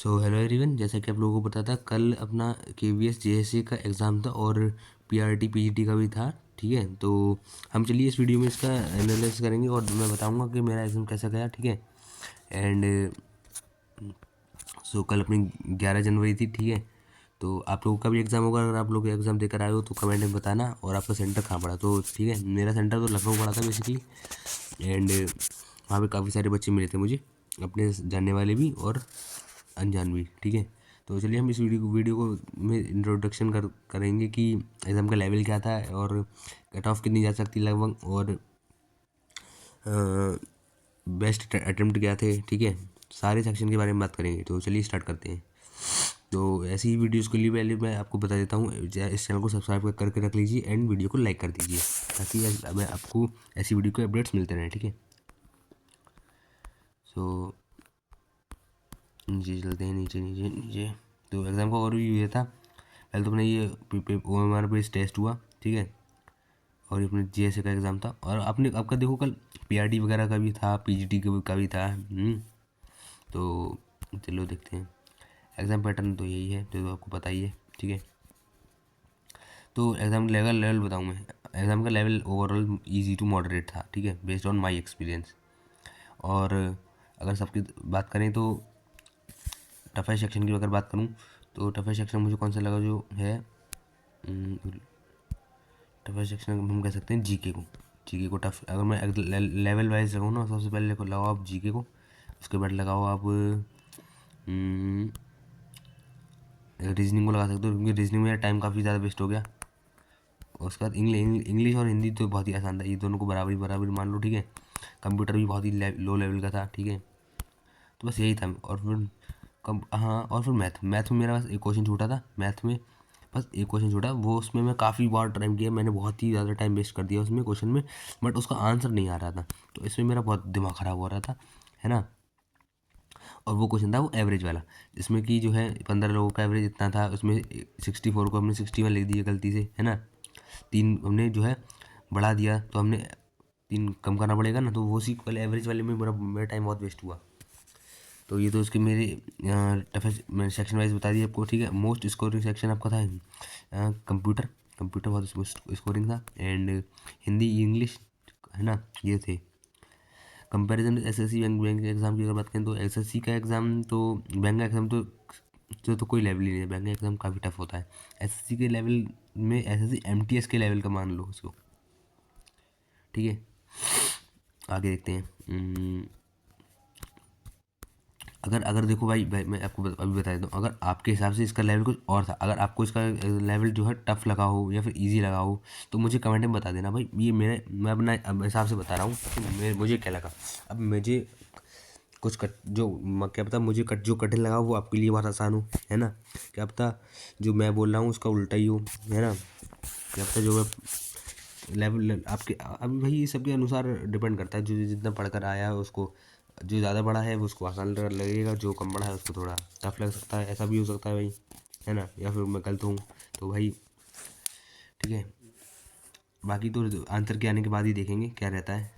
So hello everyone, जैसा कि आप लोगों को पता था कल अपना केवीएस जेएसए का एग्ज़ाम था और पीआरटी पीजीटी का भी था। ठीक है, तो हम चलिए इस वीडियो में इसका एनालिसिस करेंगे और मैं बताऊंगा कि मेरा एग्ज़ाम कैसा गया। ठीक है, एंड सो कल अपनी 11 जनवरी थी। ठीक है, तो आप लोगों का भी एग्ज़ाम होगा। अगर आप लोग एग्ज़ाम देकर आए हो तो कमेंट में बताना, और आपका सेंटर कहाँ पड़ा। तो ठीक है, मेरा सेंटर तो लखनऊ पड़ा था बेसिकली, एंड वहाँ पे काफ़ी सारे बच्चे मिले थे मुझे, अपने जानने वाले भी और अनजान भी। ठीक है, तो चलिए हम इस वीडियो को में इंट्रोडक्शन करेंगे कि एग्ज़ाम का लेवल क्या था और कट ऑफ कितनी जा सकती लगभग, और बेस्ट अटेम्प्ट क्या थे। ठीक है, सारे सेक्शन के बारे में बात करेंगे। तो चलिए स्टार्ट करते हैं। तो ऐसी ही वीडियोस के लिए पहले मैं आपको बता देता हूँ, इस चैनल को सब्सक्राइब करके रख लीजिए एंड वीडियो को लाइक कर दीजिए, ताकि मैं आपको ऐसी वीडियो के अपडेट्स मिलते रहें। ठीक है, सो नीचे चलते हैं, नीचे नीचे नीचे। तो एग्ज़ाम का ओवरव्यू ये था। पहले तो अपने ये OMR बेस्ड टेस्ट हुआ। ठीक है, और ये अपने जेएसए का एग्ज़ाम था, और आपने आपका देखो कल पीआरटी वगैरह का भी था, पीजीटी का भी था। तो चलो देखते हैं। एग्ज़ाम पैटर्न तो यही है जो आपको पता ही है। ठीक है, तो एग्ज़ाम लेवल लेवल बताऊँ मैं। एग्ज़ाम का level overall easy to moderate था। ठीक है, बेस्ड ऑन माय एक्सपीरियंस। और अगर सबकी बात करें तो टफेस्ट सेक्शन की अगर बात करूँ तो टफेस्ट सेक्शन मुझे कौन सा लगा जो है, टफेस्ट सेक्शन हम कह सकते हैं जीके को। जीके को टफ, अगर मैं लेवल वाइज लगाऊँ ना, सबसे पहले लगाओ आप जीके को, उसके बाद लगाओ आप रीजनिंग को लगा सकते हो, क्योंकि रीजनिंग में टाइम काफ़ी ज़्यादा वेस्ट हो गया। और उसके बाद इंग्लिश और हिंदी तो बहुत ही आसान था, ये दोनों को बराबरी बराबरी मान लो। ठीक है, कंप्यूटर भी बहुत ही लो लेवल का था। ठीक है, तो बस यही था। और फिर हाँ, और फिर मैथ में मेरा बस एक क्वेश्चन छूटा था। मैथ में बस एक क्वेश्चन छूटा, वो उसमें मैं काफ़ी बार टाइम किया, मैंने बहुत ही ज़्यादा टाइम वेस्ट कर दिया उसमें क्वेश्चन में, बट उसका आंसर नहीं आ रहा था। तो इसमें मेरा बहुत दिमाग ख़राब हो रहा था, है ना। और वो क्वेश्चन था वो एवरेज वाला, जिसमें कि जो है 15 लोगों का एवरेज इतना था, उसमें 64 को हमने 61 लिख दिया गलती से, है ना। 3 हमने जो है बढ़ा दिया, तो हमने 3 कम करना पड़ेगा ना, तो वो उसी वाले एवरेज वाले में मेरा टाइम बहुत वेस्ट हुआ। तो ये तो उसके मेरे टफेस्ट मैंने सेक्शन वाइज बता दिया आपको। ठीक है, मोस्ट स्कोरिंग सेक्शन आपका था कंप्यूटर। कंप्यूटर बहुत स्कोरिंग था, एंड हिंदी इंग्लिश, है ना, ये थे। Comparison SSC bank bank exam की अगर बात करें तो एसएससी का एग्ज़ाम तो बैंक का एग्ज़ाम तो कोई लेवल ही नहीं है। बैंक का एग्ज़ाम काफ़ी टफ होता है। एसएससी के लेवल में एसएससी एमटीएस के लेवल का मान लो उसको। ठीक है, आगे देखते हैं। अगर अगर देखो भाई मैं आपको अभी बता देता हूँ, अगर आपके हिसाब से इसका लेवल कुछ और था, अगर आपको इसका लेवल जो है टफ लगा हो या फिर इजी लगा हो, तो मुझे कमेंट में बता देना भाई। ये मैं अपना हिसाब से बता रहा हूँ कि मुझे क्या लगा। अब मुझे कुछ क्या पता मुझे जो कठिन लगा वो आपके लिए बहुत आसान हो, है ना। क्या पता जो मैं बोल रहा हूँ उसका उल्टा ही हो, है ना। क्या पता जो लेवल आपके अभी भाई ये सबके अनुसार डिपेंड करता है। जो जितना पढ़कर आया है उसको, जो ज़्यादा पढ़ा है वो उसको आसान लगेगा, जो कम पढ़ा है उसको थोड़ा टफ लग सकता है। ऐसा भी हो सकता है भाई, है ना, या फिर मैं गलत हूँ तो भाई। ठीक है, बाकी तो आंसर के आने के बाद ही देखेंगे क्या रहता है।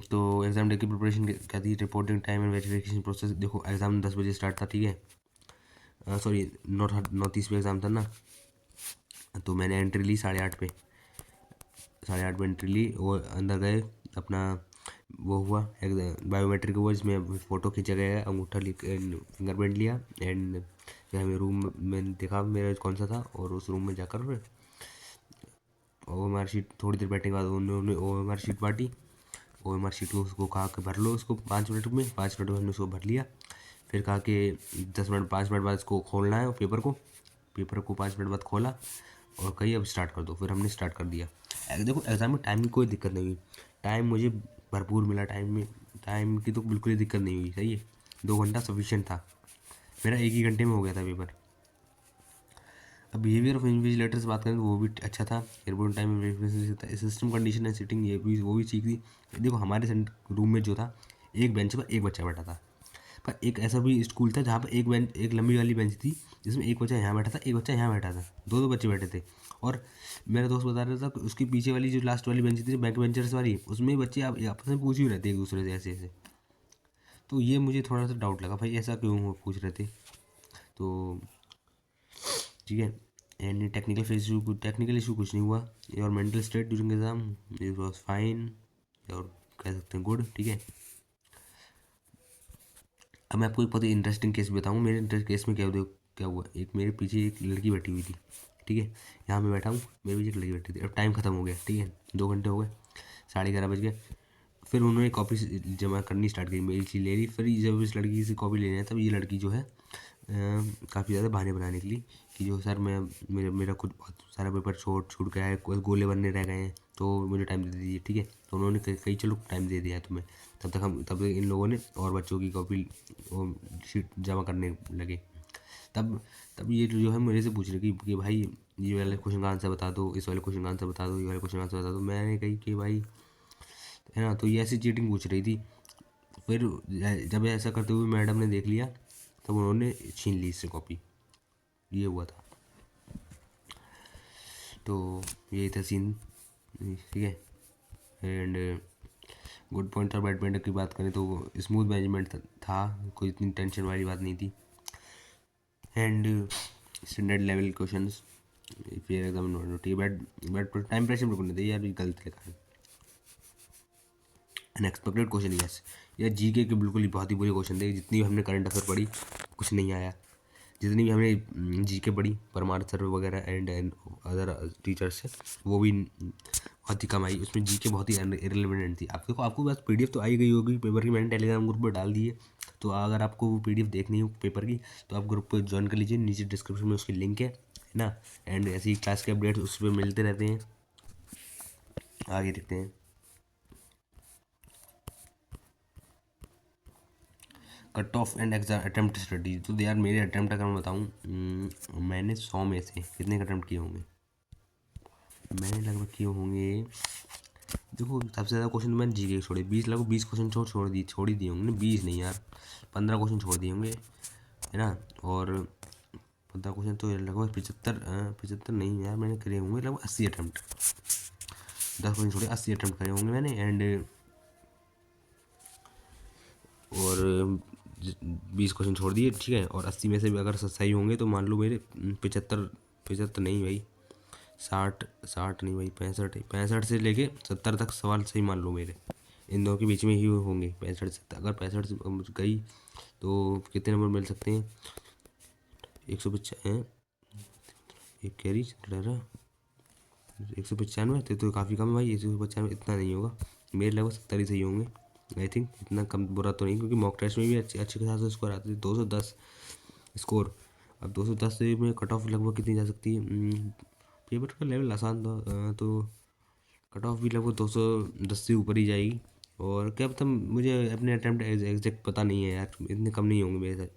तो एग्ज़ाम डे की प्रिपरेशन क्या थी, reporting time and verification process. देखो एग्ज़ाम 10 बजे स्टार्ट था। ठीक है, सॉरी 9:30 पे एग्ज़ाम था ना, तो मैंने एंट्री ली 8:30 पे। 8:30 पे एंट्री ली, वो अंदर गए अपना, वो हुआ बायोमेट्रिक हुआ, जिसमें फ़ोटो खींचा गया, अंगूठा फिंगरप्रिंट लिया, एंड जो हमें रूम में देखा मेरा कौन सा था, और उस रूम में जाकर OMR शीट थोड़ी देर बैठने के बाद उन्होंने OMR शीट बांटी। OMR शीट को उसको कहा कि भर लो उसको 5 मिनट में। 5 मिनट में हमने उसको भर लिया। फिर कहा कि 10 मिनट 5 मिनट बाद इसको खोलना है पेपर को 5 मिनट बाद खोला, और कही अब स्टार्ट कर दो। फिर हमने स्टार्ट कर दिया। देखो एग्ज़ाम में टाइम की कोई दिक्कत नहीं हुई, टाइम मुझे भरपूर मिला। टाइम की तो बिल्कुल ही दिक्कत नहीं हुई। सही है, 2 घंटा सफिशिएंट था, मेरा 1 ही घंटे में हो गया था पेपर। अब बिहेवियर ऑफ इन्विजिलेटर्स बात करें तो वो भी अच्छा था। एयरपोर्ट टाइम में सिस्टम कंडीशन एंड सीटिंग, ये भी वो भी ठीक थी। देखो हमारे रूम में जो था, एक बेंच पर एक बच्चा बैठा था, पर एक ऐसा भी स्कूल था जहाँ पर एक लंबी वाली बेंच थी, जिसमें एक बच्चा यहाँ बैठा था, एक बच्चा यहाँ बैठा था, दो बच्चे बैठे थे। और मेरा दोस्त बता रहा था कि उसकी पीछे वाली जो लास्ट वाली बेंच थी, बैक बेंचर्स वाली, उसमें बच्चे आप आपस में पूछ ही रहते एक दूसरे से ऐसे ऐसे। तो ये मुझे थोड़ा सा डाउट लगा भाई ऐसा क्यों पूछ रहे थे। तो ठीक है, एनी टेक्निकल इशू कुछ नहीं हुआ। Your mental state during exam it was fine, और कह सकते हैं गुड। ठीक है, अब मैं आपको एक बहुत ही इंटरेस्टिंग केस बताऊँ। मेरे इंटरेस्ट केस में क्या हुआ, एक मेरे पीछे एक लड़की बैठी हुई थी। ठीक है, यहाँ मैं बैठा हूँ, मेरे पीछे एक लड़की बैठी थी। अब टाइम ख़त्म हो गया, ठीक है, 2 घंटे हो गए, 11:30 बज गए। फिर उन्होंने कॉपी जमा करनी स्टार्ट की, मेरी चीज़ ले ली। फिर जब इस लड़की से कॉपी लेने तब ये लड़की जो है काफ़ी ज़्यादा बहाने बनाने निकली कि जो सर मैं मेरा कुछ बहुत सारा पेपर छूट गया है, कुछ गोले बनने रह गए हैं, तो मुझे टाइम दे दीजिए। ठीक है, तो उन्होंने कही चलो टाइम दे दिया है तुम्हें। तब तक इन लोगों ने और बच्चों की कॉपी वो शीट जमा करने लगे। तब तब ये जो है मेरे से पूछ रही कि भाई ये वाले क्वेश्चन का आंसर बता दो, इस वाले क्वेश्चन का आंसर बता दो, ये वाले क्वेश्चन का आंसर बता दो। मैंने कही कि भाई है ना, तो ये ऐसी चीटिंग पूछ रही थी। फिर जब ऐसा करते हुए मैडम ने देख लिया तब उन्होंने छीन ली इससे कॉपी। ये हुआ था, तो यही था सीन। ठीक है, एंड गुड पॉइंट और बैड पॉइंट की बात करें तो स्मूथ मैनेजमेंट था, कोई इतनी टेंशन वाली बात नहीं थी। एंड स्टैंडर्ड लेवल क्वेश्चंस फिर एकदम ठीक है। बैड टाइम प्रेशर बिल्कुल नहीं थे यार, ये गलत लिखा है। अनएक्सपेक्टेड क्वेश्चन, यस यार, जीके के बिल्कुल ही बहुत ही बुरे क्वेश्चन थे। जितनी भी हमने करंट अफेयर पढ़ी कुछ नहीं आया। जितनी भी हमने जीके पढ़ी परमार सर वगैरह एंड अदर टीचर्स से, वो भी बहुत ही कम आई। उसमें जीके बहुत ही इरेलीवेंट थी। आप देखो, आपको बस पीडीएफ तो आई गई होगी पेपर की, मैंने टेलीग्राम ग्रुप पर डाल दी है। तो अगर आपको वो पीडीएफ देखनी हो पेपर की तो आप ग्रुप को ज्वाइन कर लीजिए, नीचे डिस्क्रिप्शन में उसकी लिंक है ना। एंड ऐसी क्लास के अपडेट्स उस पर मिलते रहते हैं। आगे देखते हैं, cut off and exam attempt study. तो यार मेरे अटैम्प्ट अगर मैं बताऊँ, मैंने 100 में से कितने अटैम्प्ट किए होंगे, मैंने लगभग किए होंगे, देखो सबसे ज़्यादा क्वेश्चन मैंने जी के छोड़े, 20 क्वेश्चन छोड़ ही दिए होंगे ना, 20 नहीं यार, 15 क्वेश्चन छोड़ दिए होंगे, है ना। और 15 क्वेश्चन तो लगभग 75 नहीं यार, मैंने करे होंगे लगभग 80 अटैम्प्ट। 10 क्वेश्चन छोड़े, 80 अटैम्प्ट करे होंगे मैंने। एंड और 20 क्वेश्चन छोड़ दिए, ठीक है। और 80 में से भी अगर सही होंगे तो मान लो मेरे 75 नहीं भाई, 60 नहीं भाई, 65 से लेके 70 तक सवाल सही मान लो मेरे, इन दोनों के बीच में ही होंगे। 65 से अगर 65 से गई तो कितने नंबर मिल सकते हैं, 195 एक कैरी 195 तो काफ़ी कम है भाई। 195 इतना नहीं होगा, मेरे लगभग 70 ही सही होंगे आई थिंक। इतना कम बुरा तो नहीं, क्योंकि मॉक टेस्ट में भी अच्छे के साथ स्कोर आते थे, 210 स्कोर। अब 210 से में कट ऑफ लगभग कितनी जा सकती है, पेपर का लेवल आसान था तो कट ऑफ भी लगभग 210 से ऊपर ही जाएगी। और क्या पता, मुझे अपने अटैम्प्ट एग्जैक्ट पता नहीं है यार, इतने कम नहीं होंगे मेरे साथ।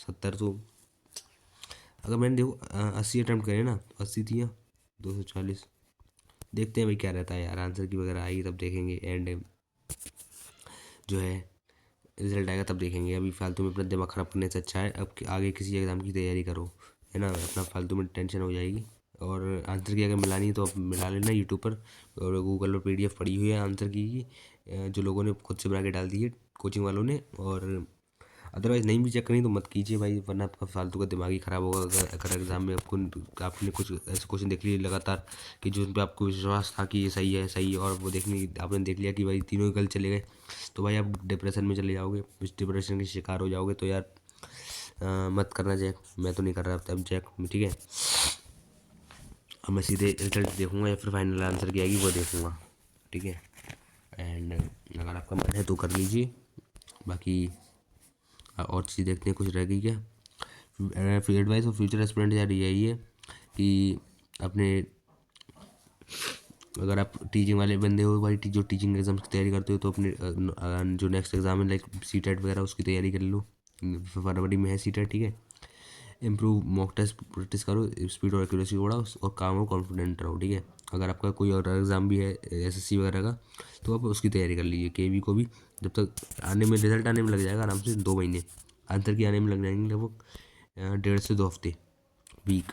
70 तो अगर मैंने देखो 80 अटैम्प्ट करे ना तो 80 थी या 240, देखते हैं भाई क्या रहता है यार। आंसर की वगैरह आएगी तब देखेंगे, एंड जो है रिजल्ट आएगा तब देखेंगे। अभी फालतू में अपना दिमाग ख़राब करने से अच्छा है अब आगे किसी एग्ज़ाम की तैयारी करो, है ना। अपना फालतू में टेंशन हो जाएगी। और आंसर की अगर मिलानी है तो आप मिला लेना यूट्यूब पर, और गूगल पर पीडीएफ पड़ी हुई है आंसर की जो लोगों ने खुद से बना के डाल दी है कोचिंग वालों ने। और अदरवाइज़ नहीं भी चेक करें तो मत कीजिए भाई, वरना आपका फालतू का दिमाग ही ख़राब होगा। अगर एग्ज़ाम में आपने कुछ ऐसे क्वेश्चन देख लिए लगातार कि जो उन पर आपको विश्वास था कि ये सही है सही है, और वो आपने देख लिया कि भाई तीनों ही गलत चले गए, तो भाई आप डिप्रेशन में चले जाओगे, उस डिप्रेशन के शिकार हो जाओगे। तो यार मत करना चेक, मैं तो नहीं कर रहा अब चेक, ठीक है। अब मैं सीधे रिजल्ट देखूंगा या फिर फाइनल आंसर क्या आएगी वो देखूंगा, ठीक है। एंड अगर आपका मन है तो कर लीजिए, बाकी और चीज़ देखते हैं कुछ रह गई क्या। फिर एडवाइस और फ्यूचर एस्पिरेंट यार यही है कि अपने, अगर आप टीचिंग वाले बंदे हो भाई, जो टीचिंग एग्जाम्स की तैयारी करते हो, तो अपने जो नेक्स्ट एग्जाम है लाइक सीटेट वगैरह उसकी तैयारी कर लो। फरवरी में है सीटेट, ठीक है। इम्प्रूव मॉक टेस्ट प्रैक्टिस करो, स्पीड और एक्यूरेसी बढ़ाओ, और काम हो कॉन्फिडेंट रहो, ठीक है। अगर आपका कोई और एग्ज़ाम भी है एसएससी वगैरह का तो आप उसकी तैयारी कर लीजिए। केवी को भी जब तक आने में, रिजल्ट आने में लग जाएगा आराम से 2 महीने, आंसर की आने में लग जाएंगे लगभग 1.5 से 2 हफ्ते, वीक।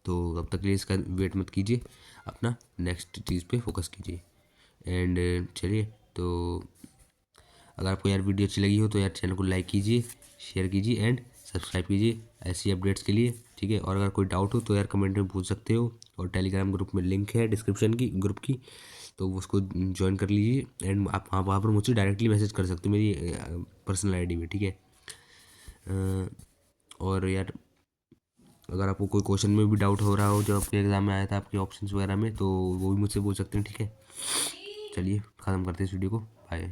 तो अब तक के लिए इसका वेट मत कीजिए, अपना नेक्स्ट चीज़ पे फोकस कीजिए। एंड चलिए, तो अगर आपको यार वीडियो अच्छी लगी हो तो यार चैनल को लाइक कीजिए, शेयर कीजिए एंड सब्सक्राइब कीजिए ऐसी अपडेट्स के लिए, ठीक है। और अगर कोई डाउट हो तो यार कमेंट में पूछ सकते हो, और टेलीग्राम ग्रुप में लिंक है डिस्क्रिप्शन की ग्रुप की, तो उसको ज्वाइन कर लीजिए एंड आप वहाँ पर मुझसे डायरेक्टली मैसेज कर सकते हो मेरी पर्सनल आईडी में, ठीक है। और यार अगर आपको कोई क्वेश्चन में भी डाउट हो रहा हो जो आपके एग्ज़ाम में आया था आपके ऑप्शंस वगैरह में, तो वो भी मुझसे पूछ सकते हैं, ठीक है। चलिए ख़त्म करते हैं इस वीडियो को, बाय।